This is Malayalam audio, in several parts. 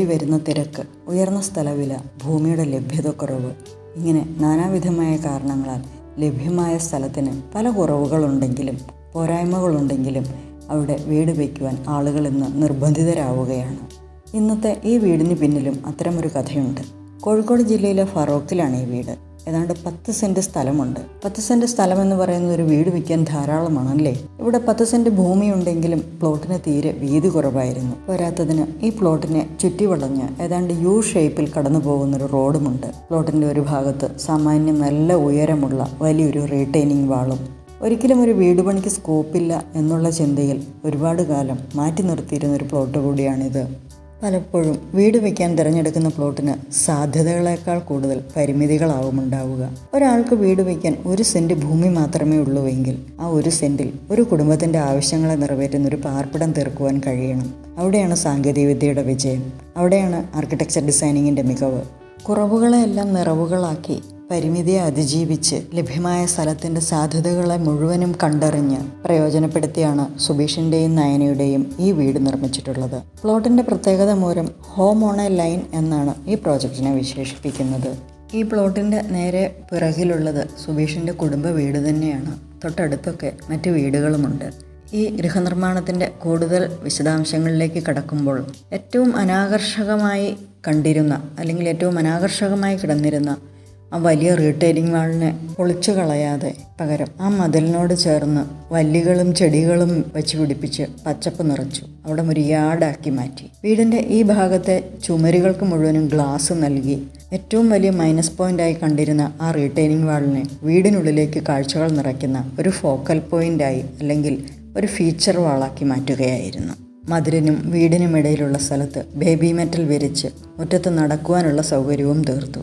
കൂടി വരുന്ന തിരക്ക്, ഉയർന്ന സ്ഥലവില, ഭൂമിയുടെ ലഭ്യതക്കുറവ്, ഇങ്ങനെ നാനാവിധമായ കാരണങ്ങളാൽ ലഭ്യമായ സ്ഥലത്തിന് പല കുറവുകളുണ്ടെങ്കിലും പോരായ്മകളുണ്ടെങ്കിലും അവിടെ വീട് വയ്ക്കുവാൻ ആളുകൾ ഇന്ന് നിർബന്ധിതരാവുകയാണ്. ഇന്നത്തെ ഈ വീടിന് പിന്നിലും അത്തരമൊരു കഥയുണ്ട്. കോഴിക്കോട് ജില്ലയിലെ ഫറോക്കിലാണ് ഈ വീട്. ഏതാണ്ട് 10 സെൻറ്റ് സ്ഥലമുണ്ട്. 10 സെൻറ്റ് സ്ഥലം എന്ന് പറയുന്നത് ഒരു വീട് വയ്ക്കാൻ ധാരാളമാണല്ലേ. ഇവിടെ 10 സെൻറ്റ് ഭൂമിയുണ്ടെങ്കിലും പ്ലോട്ടിന് തീരെ വീതി കുറവായിരുന്നു. പോരാത്തതിന് ഈ പ്ലോട്ടിനെ ചുറ്റി വളഞ്ഞ് ഏതാണ്ട് യു ഷേപ്പിൽ കടന്നു പോകുന്നൊരു റോഡുമുണ്ട്. പ്ലോട്ടിൻ്റെ ഒരു ഭാഗത്ത് സാമാന്യം നല്ല ഉയരമുള്ള വലിയൊരു റീറ്റെയിനിങ് വാളും. ഒരിക്കലും ഒരു വീട് പണിക്ക് സ്കോപ്പില്ല എന്നുള്ള ചിന്തയിൽ ഒരുപാട് കാലം മാറ്റി നിർത്തിയിരുന്നൊരു പ്ലോട്ട് കൂടിയാണിത്. പലപ്പോഴും വീട് വയ്ക്കാൻ തിരഞ്ഞെടുക്കുന്ന പ്ലോട്ടിന് സാധ്യതകളേക്കാൾ കൂടുതൽ പരിമിതികളാവും ഉണ്ടാവുക. ഒരാൾക്ക് വീട് വയ്ക്കാൻ 1 സെൻറ്റ് ഭൂമി മാത്രമേ ഉള്ളൂവെങ്കിൽ ആ 1 സെൻറ്റിൽ ഒരു കുടുംബത്തിൻ്റെ ആവശ്യങ്ങളെ നിറവേറ്റുന്ന ഒരു പാർപ്പിടം തീർക്കുവാൻ കഴിയണം. അവിടെയാണ് സാങ്കേതികവിദ്യയുടെ വിജയം. അവിടെയാണ് ആർക്കിടെക്ചർ ഡിസൈനിങ്ങിൻ്റെ മികവ്. കുറവുകളെല്ലാം നിറവുകളാക്കി പരിമിതിയെ അതിജീവിച്ച് ലഭ്യമായ സ്ഥലത്തിൻ്റെ സാധ്യതകളെ മുഴുവനും കണ്ടറിഞ്ഞ് പ്രയോജനപ്പെടുത്തിയാണ് സുബീഷിൻ്റെയും നയനയുടെയും ഈ വീട് നിർമ്മിച്ചിട്ടുള്ളത്. പ്ലോട്ടിൻ്റെ പ്രത്യേകത മൂലം ഹോം ഓൺ എ ലൈൻ എന്നാണ് ഈ പ്രോജക്റ്റിനെ വിശേഷിപ്പിക്കുന്നത്. ഈ പ്ലോട്ടിൻ്റെ നേരെ പിറകിലുള്ളത് സുബീഷിൻ്റെ കുടുംബ വീട് തന്നെയാണ്. തൊട്ടടുത്തൊക്കെ മറ്റ് വീടുകളുമുണ്ട്. ഈ ഗൃഹനിർമ്മാണത്തിൻ്റെ കൂടുതൽ വിശദാംശങ്ങളിലേക്ക് കടക്കുമ്പോൾ ഏറ്റവും അനാകർഷകമായി കണ്ടിരുന്ന അല്ലെങ്കിൽ ഏറ്റവും അനാകർഷകമായി കിടന്നിരുന്ന ആ വലിയ റീറ്റെയിലിംഗ് വാളിനെ പൊളിച്ചു കളയാതെ പകരം ആ മതിലിനോട് ചേർന്ന് വല്ലികളും ചെടികളും വെച്ച് പിടിപ്പിച്ച് പച്ചപ്പ് നിറച്ചു അവിടെ ഒരു യാർഡാക്കി മാറ്റി. വീടിൻ്റെ ഈ ഭാഗത്തെ ചുമരുകൾക്ക് മുഴുവനും ഗ്ലാസ് നൽകി ഏറ്റവും വലിയ മൈനസ് പോയിൻ്റായി കണ്ടിരുന്ന ആ റീറ്റെയിലിംഗ് വാളിനെ വീടിനുള്ളിലേക്ക് കാഴ്ചകൾ നിറയ്ക്കുന്ന ഒരു ഫോക്കൽ പോയിൻ്റായി അല്ലെങ്കിൽ ഒരു ഫീച്ചർ വാളാക്കി മാറ്റുകയായിരുന്നു. മതിലിനും വീടിനും ഇടയിലുള്ള സ്ഥലത്ത് ബേബി മെറ്റൽ വിരിച്ച് മുറ്റത്ത് നടക്കുവാനുള്ള സൗകര്യവും തീർത്തു.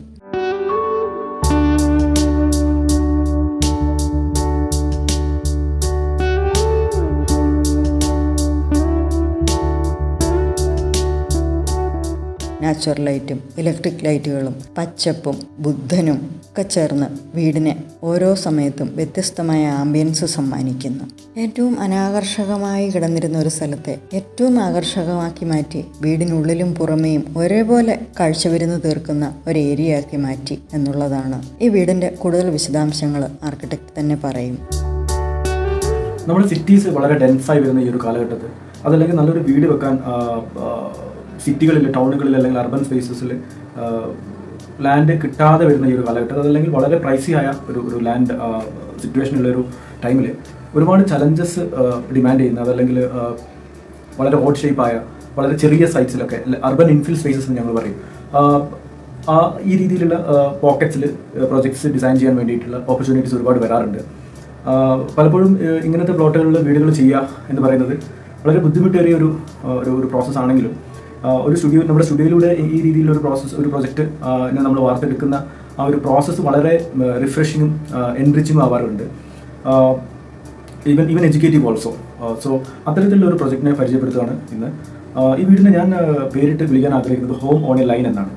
നാച്ചുറൽ ലൈറ്റും ഇലക്ട്രിക് ലൈറ്റുകളും പച്ചപ്പും ബുദ്ധനും ഒക്കെ ചേർന്ന് വീടിനെ ഓരോ സമയത്തും വ്യത്യസ്തമായ ആംബിയൻസ് സമ്മാനിക്കുന്നു. ഏറ്റവും അനാകർഷകമായി കിടന്നിരുന്ന ഒരു സ്ഥലത്തെ ഏറ്റവും ആകർഷകമാക്കി മാറ്റി വീടിനുള്ളിലും പുറമേയും ഒരേപോലെ കാഴ്ചവിരുന്ന് തീർക്കുന്ന ഒരു ഏരിയയാക്കി മാറ്റി എന്നുള്ളതാണ്. ഈ വീടിൻ്റെ കൂടുതൽ വിശദാംശങ്ങൾ ആർക്കിടെക്ട് തന്നെ പറയും. നമ്മുടെ സിറ്റീസ് വളരെ ഡെൻസായി വരുന്ന ഈ ഒരു കാലഘട്ടത്തിൽ അതല്ലെങ്കിൽ നല്ലൊരു വീട് വെക്കാൻ സിറ്റികളിൽ, ടൗണുകളിൽ അല്ലെങ്കിൽ അർബൻ സ്പേസസിൽ ലാൻഡ് കിട്ടാതെ വരുന്ന ഈ ഒരു കാലഘട്ടത്തിൽ അതല്ലെങ്കിൽ വളരെ പ്രൈസി ആയ ഒരു ലാൻഡ് സിറ്റുവേഷനുള്ളൊരു ടൈമിൽ ഒരുപാട് ചലഞ്ചസ് ഡിമാൻഡ് ചെയ്യുന്ന അതല്ലെങ്കിൽ വളരെ ഓഡ് ഷേപ്പായ വളരെ ചെറിയ സൈറ്റ്സിലൊക്കെ അർബൻ ഇൻഫിൽ സ്പേസസ് എന്ന് ഞങ്ങൾ പറയും. ഈ രീതിയിലുള്ള പോക്കറ്റ്സിൽ പ്രൊജക്ട്സ് ഡിസൈൻ ചെയ്യാൻ വേണ്ടിയിട്ടുള്ള ഓപ്പർച്യൂണിറ്റീസ് ഒരുപാട് വരാറുണ്ട്. പലപ്പോഴും ഇങ്ങനത്തെ പ്ലോട്ടുകളിൽ വീടുകൾ ചെയ്യുക എന്ന് പറയുന്നത് വളരെ ബുദ്ധിമുട്ടേറിയ ഒരു പ്രോസസ്സ് ആണെങ്കിലും നമ്മുടെ സ്റ്റുഡിയോയിലൂടെ ഈ രീതിയിലൊരു പ്രൊജക്റ്റ് നമ്മൾ വാർത്തെടുക്കുന്ന ആ ഒരു പ്രോസസ്സ് വളരെ റിഫ്രഷിങ്ങും എൻറിച്ചിങ്ങും ആവാറുണ്ട്. Even educative also. സോ അത്തരത്തിലുള്ള ഒരു പ്രൊജക്റ്റിനെ പരിചയപ്പെടുത്തുകയാണ് ഇന്ന്. ഈ വീടിനെ ഞാൻ പേരിട്ട് വിളിക്കാൻ ആഗ്രഹിക്കുന്നത് ഹോം ഓൺ എ ലൈൻ എന്നാണ്.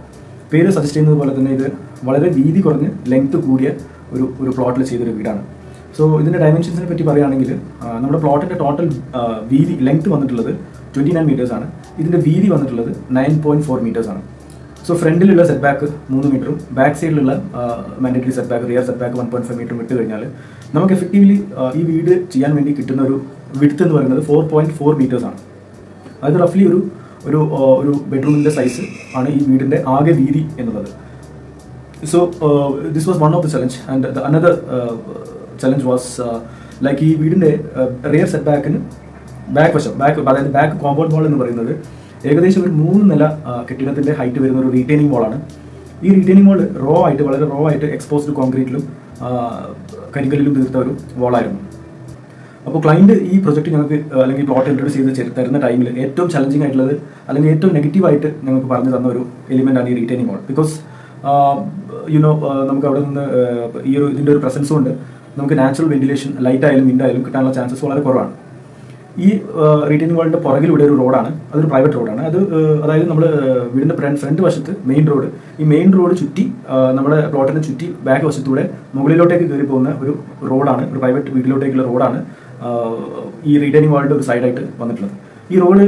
പേര് സജസ്റ്റ് ചെയ്യുന്നത് പോലെ തന്നെ ഇത് വളരെ വീതി കുറഞ്ഞ് ലെങ്ത് കൂടിയ ഒരു പ്ലോട്ടിൽ ചെയ്തൊരു വീടാണ്. സോ ഇതിൻ്റെ ഡയമെൻഷൻസിനെ പറ്റി പറയുകയാണെങ്കിൽ നമ്മുടെ പ്ലോട്ടിൻ്റെ ടോട്ടൽ വീതി ലെങ്ത് വന്നിട്ടുള്ളത് 29 മീറ്റേഴ്സാണ്. ഇതിൻ്റെ വീതി വന്നിട്ടുള്ളത് 9.4 മീറ്റേഴ്സാണ്. സോ ഫ്രണ്ടിലുള്ള സെറ്റ് ബാക്ക് 3 മീറ്ററും ബാക്ക് സൈഡിലുള്ള mandatory set back, rear set back 1.5 മീറ്ററും ഇട്ട് കഴിഞ്ഞാൽ നമുക്ക് എഫക്റ്റീവ്ലി ഈ വീട് ചെയ്യാൻ വേണ്ടി കിട്ടുന്ന ഒരു വിഡ്ത്ത് എന്ന് പറയുന്നത് 4.4 മീറ്റേഴ്സാണ്. അത് റഫ്ലി ഒരു ബെഡ്റൂമിൻ്റെ സൈസ് ആണ് ഈ വീടിൻ്റെ ആകെ വീതി എന്നുള്ളത്. So this was one of the challenge. And another challenge was like ഈ വീടിൻ്റെ റിയർ സെറ്റ് ബാക്കിന് അതായത് ബാക്ക് കോമ്പൗണ്ട് വാൾ എന്ന് പറയുന്നത് ഏകദേശം ഒരു 3 നില കെട്ടിടത്തിൻ്റെ ഹൈറ്റ് വരുന്ന ഒരു റീറ്റെയിനിങ് വാളാണ്. ഈ റീറ്റെയിനിങ് വാൾ വളരെ റോ ആയിട്ട് എക്സ്പോസ്ഡ് കോൺക്രീറ്റിലും കരിങ്കല്ലിലും തീർത്ത ഒരു വാളായിരുന്നു. അപ്പോൾ ക്ലയൻറ്റ് ഈ പ്രൊജക്റ്റ് ഞങ്ങൾക്ക് അല്ലെങ്കിൽ പ്ലോട്ട് ഇൻട്രൊഡ്യൂസ് ചെയ്ത് തരുന്ന ടൈമിൽ ഏറ്റവും ചലഞ്ചിങ് ആയിട്ടുള്ളത് അല്ലെങ്കിൽ ഏറ്റവും നെഗറ്റീവായിട്ട് ഞങ്ങൾക്ക് പറഞ്ഞു തന്ന ഒരു എലിമെൻ്റാണ് ഈ റീറ്റെയിനിങ് വാൾ. ബിക്കോസ് നമുക്ക് അവിടെ നിന്ന് ഇതിൻ്റെ ഒരു പ്രസൻസ് കൊണ്ട് നമുക്ക് നാച്ചുറൽ വെന്റിലേഷൻ ലൈറ്റ് ആയാലും വിൻഡ് ആയാലും കിട്ടാനുള്ള ചാൻസസ് വളരെ കുറവാണ്. ഈ റീറ്റെയിനിങ് വാളിൻ്റെ പുറകിലൂടെ ഒരു റോഡാണ്, അതൊരു പ്രൈവറ്റ് റോഡാണ്. അതായത് നമ്മൾ വീടിൻ്റെ ഫ്രണ്ട് വശത്ത് മെയിൻ റോഡ്, ഈ മെയിൻ റോഡ് ചുറ്റി നമ്മുടെ പ്ലോട്ടിനെ ചുറ്റി ബാക്ക് വശത്തൂടെ മുകളിലോട്ടേക്ക് കയറി പോകുന്ന ഒരു റോഡാണ്, ഒരു പ്രൈവറ്റ് വീട്ടിലോട്ടേക്കുള്ള റോഡാണ് ഈ റീറ്റെയിനിങ് വാളിൻ്റെ ഒരു സൈഡായിട്ട് വന്നിട്ടുള്ളത്. ഈ റോഡ്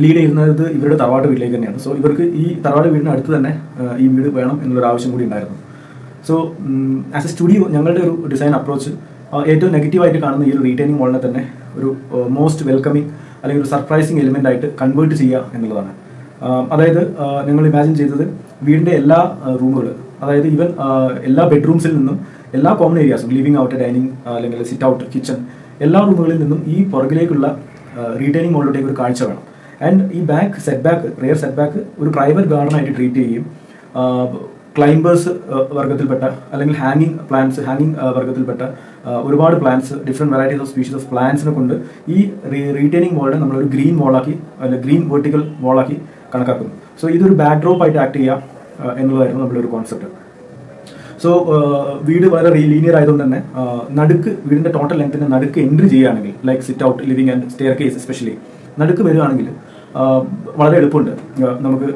ലീഡ് ചെയ്യുന്നത് ഇവരുടെ തറവാട് വീട്ടിലേക്ക് തന്നെയാണ്. സോ ഇവർക്ക് ഈ തറവാട് വീടിന് അടുത്ത് തന്നെ ഈ വീട് വേണം എന്നുള്ളൊരു ആവശ്യം കൂടി ഉണ്ടായിരുന്നു. സോ ആസ് എ സ്റ്റുഡിയോ ഞങ്ങളുടെ ഒരു ഡിസൈൻ അപ്രോച്ച് ഏറ്റവും നെഗറ്റീവായിട്ട് കാണുന്ന ഈ ഒരു റീറ്റെയിനിങ് മോളിനെ തന്നെ ഒരു മോസ്റ്റ് വെൽക്കമിങ് അല്ലെങ്കിൽ ഒരു സർപ്രൈസിങ് എലിമെൻ്റ് ആയിട്ട് കൺവേർട്ട് ചെയ്യുക എന്നുള്ളതാണ്. അതായത് ഞങ്ങൾ ഇമാജിൻ ചെയ്തത് വീടിൻ്റെ എല്ലാ റൂമുകൾ, അതായത് ഈവൻ എല്ലാ ബെഡ്റൂംസിൽ നിന്നും എല്ലാ കോമൺ ഏരിയാസും, ലിവിങ് ഔട്ട്, ഡൈനിങ് അല്ലെങ്കിൽ സിറ്റ് ഔട്ട്, കിച്ചൺ, എല്ലാ റൂമുകളിൽ നിന്നും ഈ പുറകിലേക്കുള്ള റീറ്റെയിനിങ് മോളിലോട്ടേക്ക് ഒരു കാഴ്ച വേണം. ആൻഡ് ഈ back set back, rear set back ഒരു പ്രൈവറ്റ് ഗാർഡനായിട്ട് ട്രീറ്റ് ചെയ്യുകയും ക്ലൈംബേഴ്സ് വർഗ്ഗത്തിൽപ്പെട്ട അല്ലെങ്കിൽ ഹാങ്ങിങ് പ്ലാന്റ്സ്, ഹാങ്ങിങ് വർഗ്ഗത്തിൽപ്പെട്ട ഒരുപാട് plants, different varieties of species of പ്ലാന്റ്സിനെ കൊണ്ട് ഈ റീറ്റെയിനിങ് മോളിനെ നമ്മളൊരു ഗ്രീൻ മോളാക്കി അല്ലെങ്കിൽ ഗ്രീൻ വെർട്ടിക്കൽ മോളാക്കി കണക്കാക്കുന്നു. സോ ഇതൊരു ബാക്ക്ഡ്രോപ്പ് ആയിട്ട് ആക്ട് ചെയ്യുക എന്നുള്ളതായിരുന്നു നമ്മുടെ ഒരു കോൺസെപ്റ്റ്. സോ വീട് വളരെ ലീനിയർ ആയതുകൊണ്ട് തന്നെ നടുക്ക്, വീടിൻ്റെ ടോട്ടൽ ലെങ്ത്തിൻ്റെ നടുക്ക് എൻട്രി ചെയ്യുകയാണെങ്കിൽ, like sit out, living and stair case especially നടുക്ക് വരികയാണെങ്കിൽ വളരെ എളുപ്പമുണ്ട്. നമുക്ക്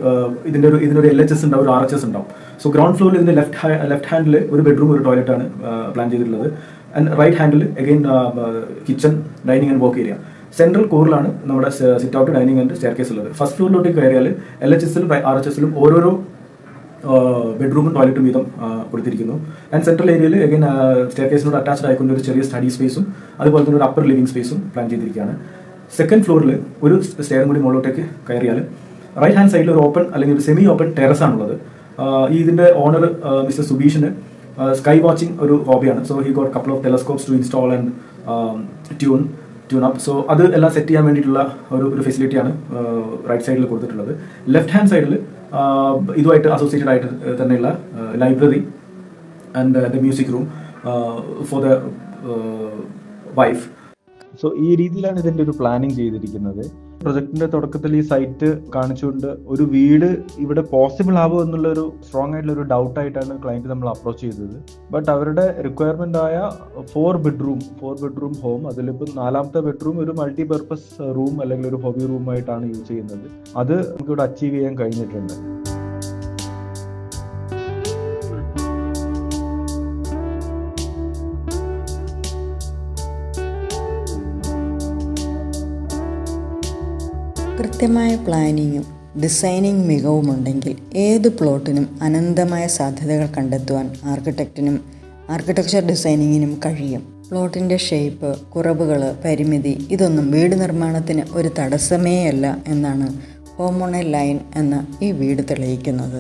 ഇതിനൊരു LHS ഉണ്ടാവും, ഒരു RHS ഉണ്ടാവും. സോ ഗ്രൗണ്ട് ഫ്ലോറിൽ ഇതിൻ്റെ ലെഫ്റ്റ് ഹാൻഡിൽ ഒരു ബെഡ്റൂം, ഒരു ടോയ്ലറ്റാണ് പ്ലാൻ ചെയ്തിട്ടുള്ളത്. ആൻഡ് റൈറ്റ് ഹാൻഡിൽ again kitchen, dining and work area. Central കോറിലാണ് നമ്മുടെ sit out, dining and staircase ഉള്ളത്. ഫസ്റ്റ് ഫ്ലോറിലോട്ട് കയറിയാൽ LHSലും RHSലും ഓരോരോ ബെഡ്റൂമും ടോയ്ലറ്റും വീതം കൊടുത്തിരിക്കുന്നു. ആൻഡ് സെൻട്രൽ ഏരിയയിൽ അഗൈൻ സ്റ്റെയർ കേസിനോട് അറ്റാച്ച്ഡ് ആയിക്കൊണ്ട് ഒരു ചെറിയ സ്റ്റഡി സ്പേസും അതുപോലെ തന്നെ ഒരു അപ്പർ ലിവിംഗ് സ്പേസും പ്ലാൻ ചെയ്തിരിക്കുകയാണ്. സെക്കൻഡ് ഫ്ലോറിൽ ഒരു സ്റ്റെയറും കൂടി മുകളിലോട്ടേക്ക് കയറിയാൽ റൈറ്റ് ഹാൻഡ് സൈഡിൽ ഒരു ഓപ്പൺ അല്ലെങ്കിൽ ഒരു സെമി ഓപ്പൺ ടെറസ് ആണുള്ളത്. ഇതിൻ്റെ ഓണർ മിസ്റ്റർ സുബീഷിന് സ്കൈ വാച്ചിങ് ഒരു ഹോബിയാണ്. So he got couple of telescopes to install and tune up. So അത് എല്ലാം സെറ്റ് ചെയ്യാൻ വേണ്ടിയിട്ടുള്ള ഒരു ഫെസിലിറ്റിയാണ് റൈറ്റ് സൈഡിൽ കൊടുത്തിട്ടുള്ളത്. ലെഫ്റ്റ് ഹാൻഡ് സൈഡിൽ ഇതുമായിട്ട് അസോസിയേറ്റഡ് ആയിട്ട് തന്നെയുള്ള library and the music room for the wife. So ഈ രീതിയിലാണ് ഇതിൻ്റെ ഒരു പ്ലാനിങ് ചെയ്തിരിക്കുന്നത്. പ്രൊജക്ടിന്റെ തുടക്കത്തിൽ ഈ സൈറ്റ് കാണിച്ചുകൊണ്ട് ഒരു വീട് ഇവിടെ പോസിബിൾ ആവുമോ എന്നുള്ളൊരു സ്ട്രോങ് ആയിട്ടുള്ള ഒരു ഡൗട്ട് ആയിട്ടാണ് ക്ലയന്റ് നമ്മൾ അപ്രോച്ച് ചെയ്തത്. ബട്ട് അവരുടെ റിക്വയർമെന്റ് ആയ 4 ബെഡ്റൂം ഹോം, അതിലിപ്പോൾ 4ാമത്തെ ബെഡ്റൂം ഒരു മൾട്ടിപർപ്പസ് റൂം അല്ലെങ്കിൽ ഒരു ഹോബി റൂം ആയിട്ടാണ് യൂസ് ചെയ്യുന്നത്. അത് നമുക്കിവിടെ അച്ചീവ് ചെയ്യാൻ കഴിഞ്ഞിട്ടുണ്ട്. കൃത്യമായ പ്ലാനിങ്ങും ഡിസൈനിങ് മികവുമുണ്ടെങ്കിൽ ഏത് പ്ലോട്ടിനും അനന്തമായ സാധ്യതകൾ കണ്ടെത്തുവാൻ ആർക്കിടെക്ചർ ഡിസൈനിങ്ങിനും കഴിയും. പ്ലോട്ടിൻ്റെ ഷേപ്പ്, കുറവുകൾ, പരിമിതി ഇതൊന്നും വീട് നിർമ്മാണത്തിന് ഒരു തടസ്സമേയല്ല എന്നാണ് ഹോം ഓൺ എ ലൈൻ എന്ന ഈ വീട് തെളിയിക്കുന്നത്.